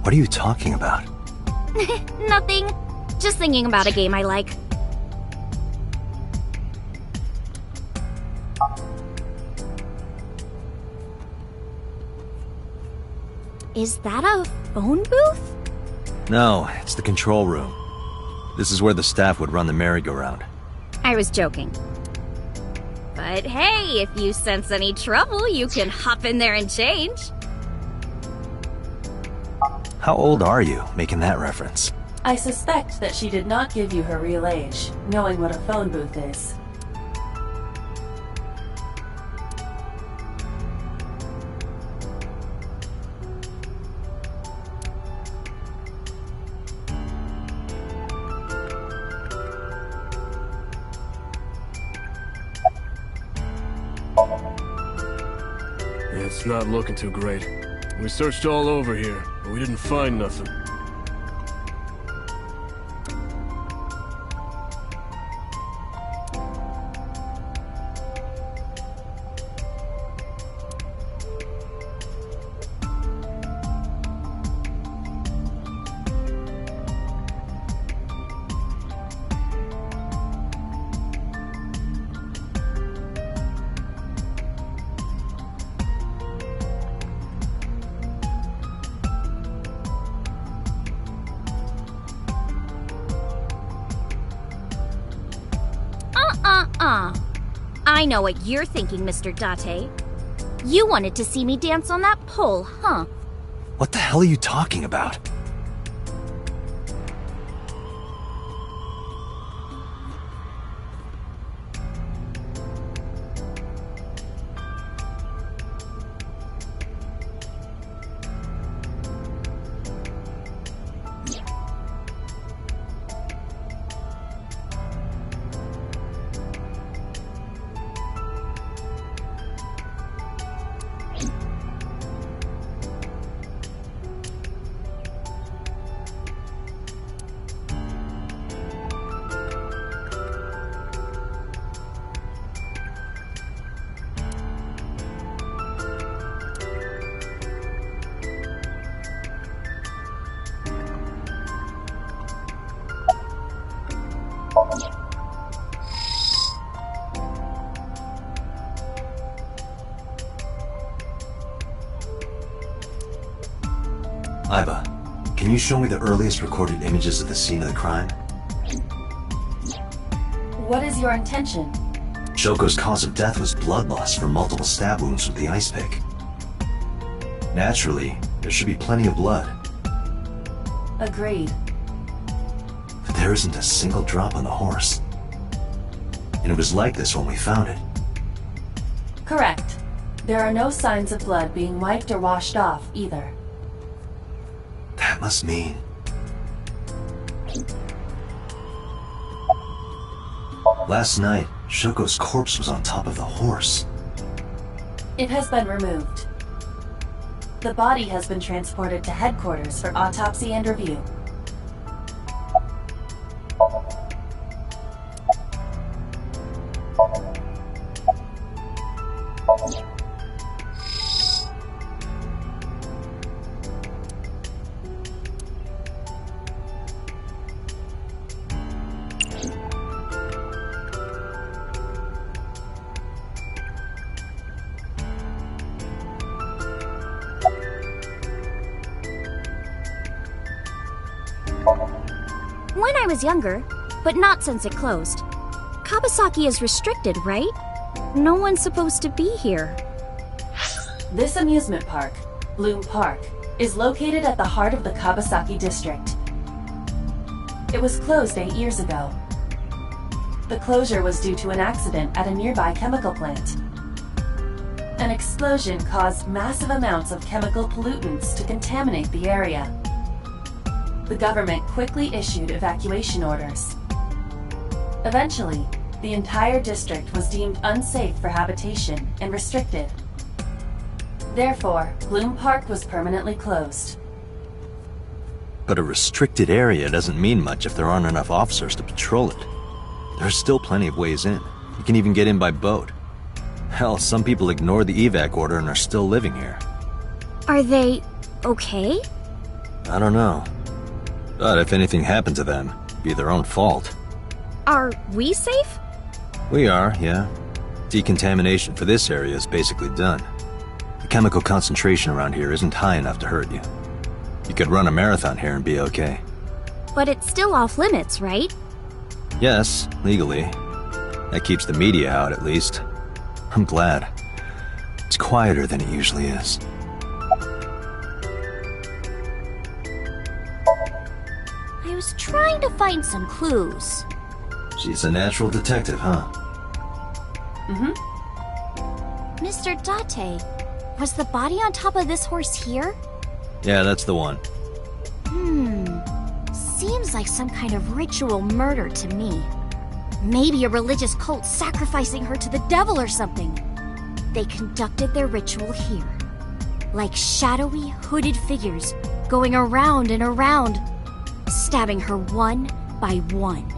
What are you talking about? Nothing. Just thinking about a game I like. Is that a phone booth? No, it's the control room. This is where the staff would run the merry-go-round. I was joking. But hey, if you sense any trouble, you can hop in there and change. How old are you, making that reference? I suspect that she did not give you her real age, knowing what a phone booth is. It's not looking too great. We searched all over here, but we didn't find nothing. I know what you're thinking, Mr. Date. You wanted to see me dance on that pole, huh? What the hell are you talking about? Aiba, can you show me the earliest recorded images of the scene of the crime? What is your intention? Shoko's cause of death was blood loss from multiple stab wounds with the ice pick. Naturally, there should be plenty of blood. Agreed. But there isn't a single drop on the horse. And it was like this when we found it. Correct. There are no signs of blood being wiped or washed off, either. That must mean... Last night, Shoko's corpse was on top of the horse. It has been removed. The body has been transported to headquarters for autopsy and review. When I was younger, but not since it closed. Kabasaki is restricted, right? No one's supposed to be here. This amusement park, Bloom Park, is located at the heart of the Kabasaki district. It was closed 8 years ago. The closure was due to an accident at a nearby chemical plant. An explosion caused massive amounts of chemical pollutants to contaminate the area. The government quickly issued evacuation orders. Eventually, the entire district was deemed unsafe for habitation and restricted. Therefore, Bloom Park was permanently closed. But a restricted area doesn't mean much if there aren't enough officers to patrol it. There's still plenty of ways in. You can even get in by boat. Hell, some people ignored the evac order and are still living here. Are they okay? I don't know. But if anything happened to them, it'd be their own fault. Are we safe? We are, yeah. Decontamination for this area is basically done. The chemical concentration around here isn't high enough to hurt you. You could run a marathon here and be okay. But it's still off limits, right? Yes, legally. That keeps the media out, at least. I'm glad. It's quieter than it usually is. I was trying to find some clues. She's a natural detective, huh? Mm-hmm. Mr. Date, was the body on top of this horse here? Yeah, that's the one. Seems like some kind of ritual murder to me. Maybe a religious cult sacrificing her to the devil or something. They conducted their ritual here. Like shadowy, hooded figures going around and around, stabbing her one by one.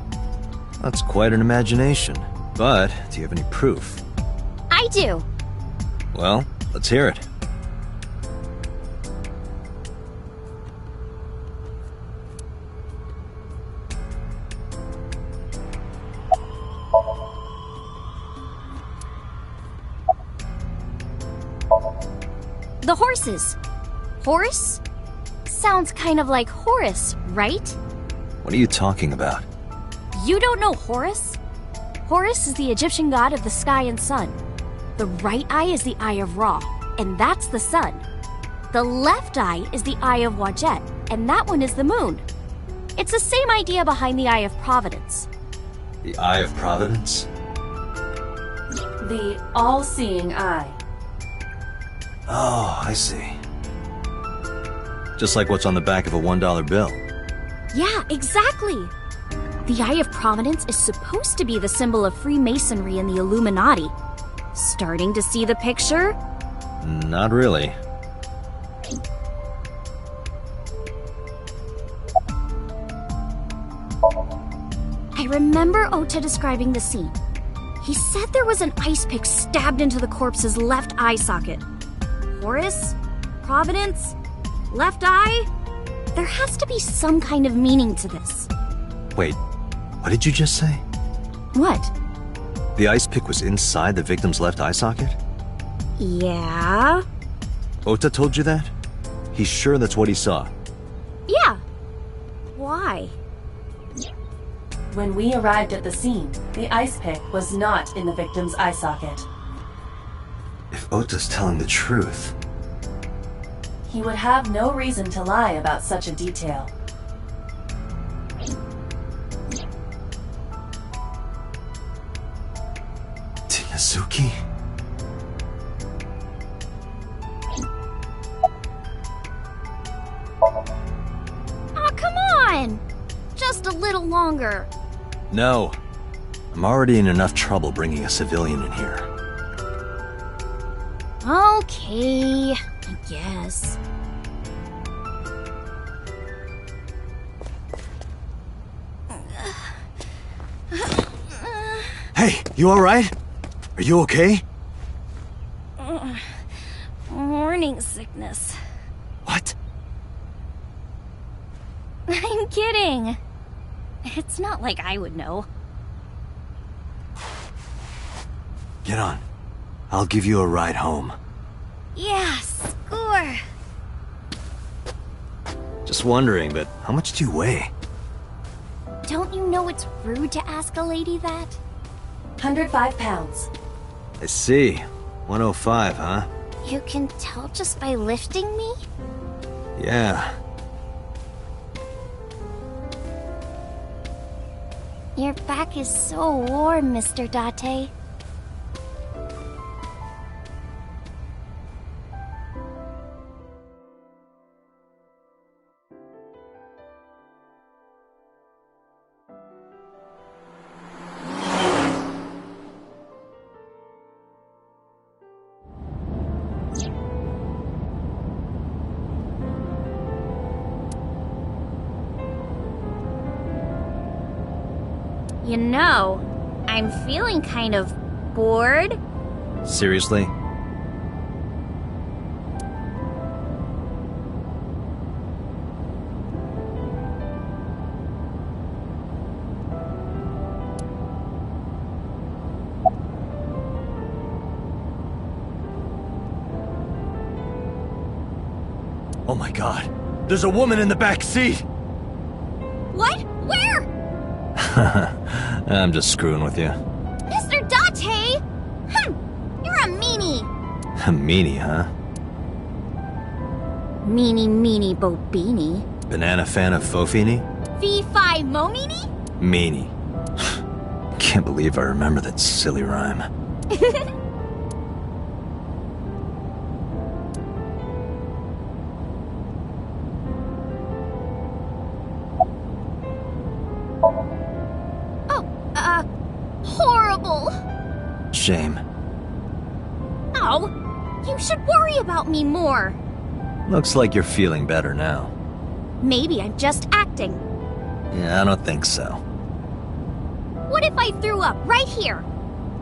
That's quite an imagination. But, do you have any proof? I do. Well, let's hear it. The horses. Horse? Sounds kind of like Horus, right? What are you talking about? You don't know Horus? Horus is the Egyptian god of the sky and sun. The right eye is the Eye of Ra, and that's the sun. The left eye is the Eye of Wadjet, and that one is the moon. It's the same idea behind the Eye of Providence. The Eye of Providence? The all-seeing eye. Oh, I see. Just like what's on the back of a $1 bill. Yeah, exactly. The Eye of Providence is supposed to be the symbol of Freemasonry and the Illuminati. Starting to see the picture? Not really. I remember Ota describing the scene. He said there was an ice pick stabbed into the corpse's left eye socket. Horus? Providence? Left eye? There has to be some kind of meaning to this. Wait, what did you just say? What? The ice pick was inside the victim's left eye socket? Yeah? Ota told you that? He's sure that's what he saw? Yeah. Why? When we arrived at the scene, the ice pick was not in the victim's eye socket. If Ota's telling the truth... He would have no reason to lie about such a detail. Tinazuki? Oh, come on! Just a little longer. No. I'm already in enough trouble bringing a civilian in here. Okay, I guess. Hey, you alright? Are you okay? Morning sickness. What? I'm kidding. It's not like I would know. Get on. I'll give you a ride home. Yeah, score. Just wondering, but how much do you weigh? Don't you know it's rude to ask a lady that? 105 pounds. I see. 105, huh? You can tell just by lifting me? Yeah. Your back is so warm, Mr. Date. You know, I'm feeling kind of bored. Seriously? Oh my god. There's a woman in the back seat! What? Where? I'm just screwing with you. Mr. Date! You're a meanie. A meanie, huh? Meanie bo beanie. Banana fan of Fofini? Fee-fi mo meanie? Meanie. Can't believe I remember that silly rhyme. Horrible. Shame. Oh, you should worry about me more. Looks like you're feeling better now. Maybe I'm just acting. Yeah, I don't think so. What if I threw up right here?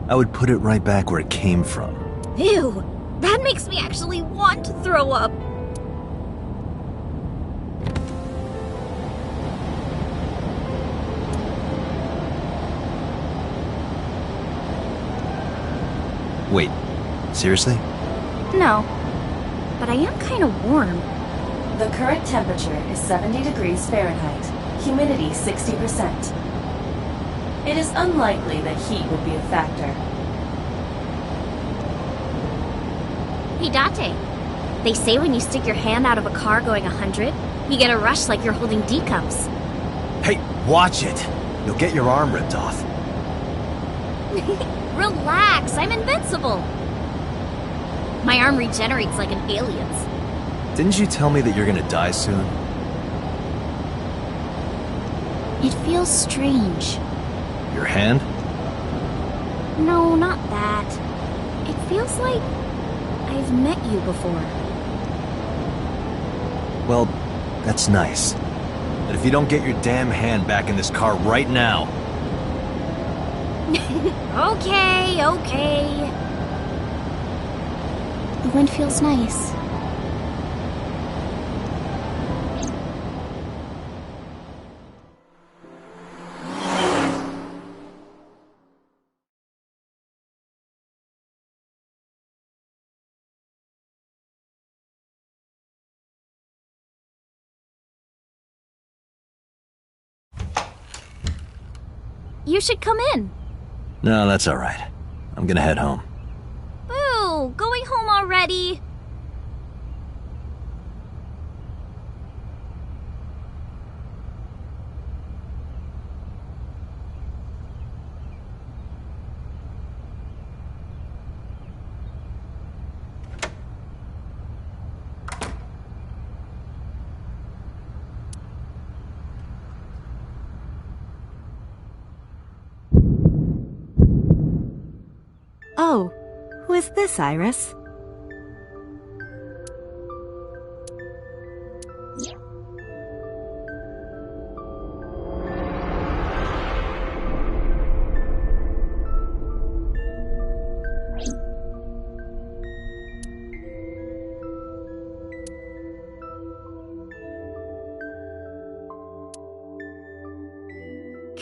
I would put it right back where it came from. Ew, that makes me actually want to throw up. Wait, seriously? No, but I am kind of warm. The current temperature is 70 degrees Fahrenheit. Humidity 60%. It is unlikely that heat would be a factor. Hey, Date. They say when you stick your hand out of a car going 100, you get a rush like you're holding D cups. Hey, watch it! You'll get your arm ripped off. Relax, I'm invincible. My arm regenerates like an alien's. Didn't you tell me that you're gonna die soon? It feels strange. Your hand? No, not that. It feels like I've met you before. Well, that's nice. But if you don't get your damn hand back in this car right now... Okay, okay. The wind feels nice. You should come in. No, that's alright. I'm gonna head home. Boo! Going home already? Oh, who is this, Iris?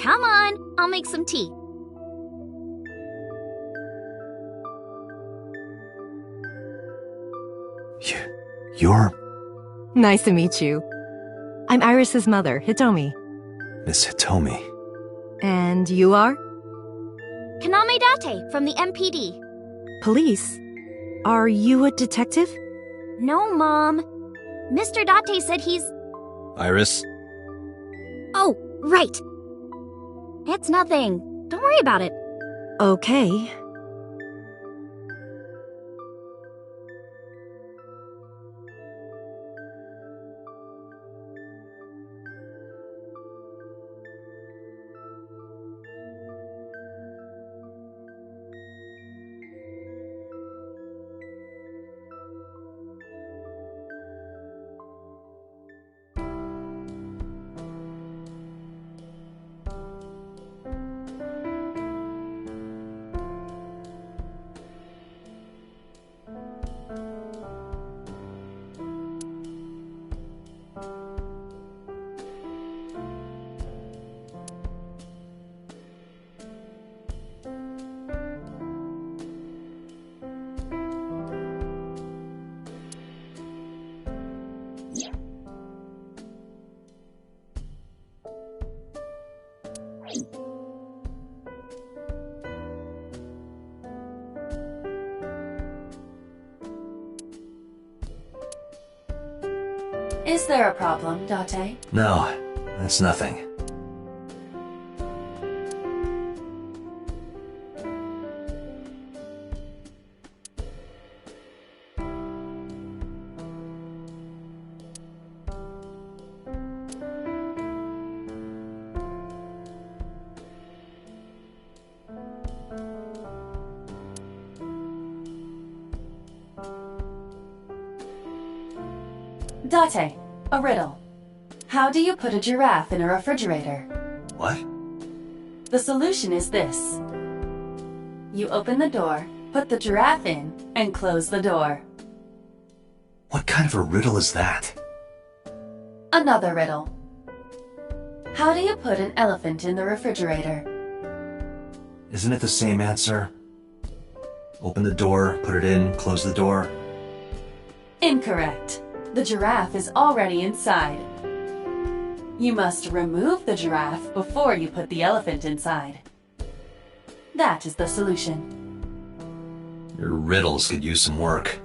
Come on, I'll make some tea. You're... Nice to meet you. I'm Iris's mother, Hitomi. Miss Hitomi. And you are? Kaname Date from the MPD. Police? Are you a detective? No, Mom. Mr. Date said he's... Iris? Oh, right. It's nothing. Don't worry about it. Okay. Is there a problem, Date? No, that's nothing. Date, a riddle. How do you put a giraffe in a refrigerator? What? The solution is this. You open the door, put the giraffe in, and close the door. What kind of a riddle is that? Another riddle. How do you put an elephant in the refrigerator? Isn't it the same answer? Open the door, put it in, close the door. Incorrect. The giraffe is already inside. You must remove the giraffe before you put the elephant inside. That is the solution. Your riddles could use some work.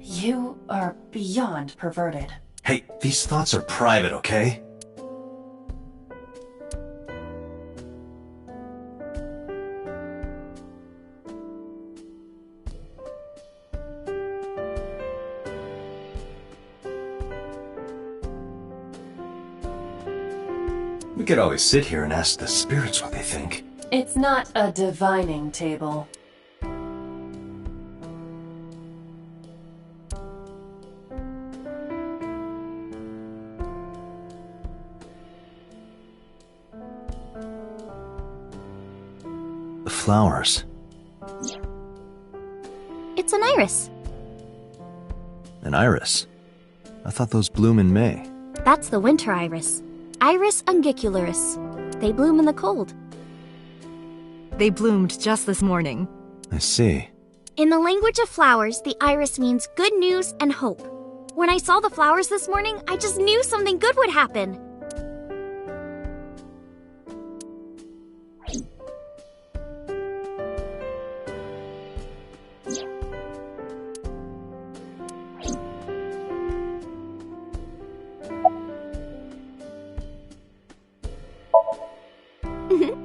You are beyond perverted. Hey, these thoughts are private, okay? We could always sit here and ask the spirits what they think. It's not a divining table. The flowers. It's an iris. An iris? I thought those bloom in May. That's the winter iris. Iris ungicularis. They bloom in the cold. They bloomed just this morning. I see. In the language of flowers, the iris means good news and hope. When I saw the flowers this morning, I just knew something good would happen.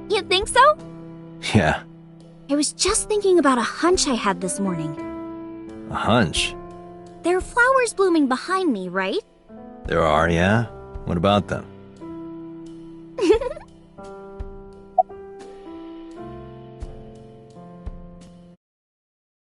You think so? Yeah. I was just thinking about a hunch I had this morning. A hunch? There are flowers blooming behind me, right? There are, yeah? What about them?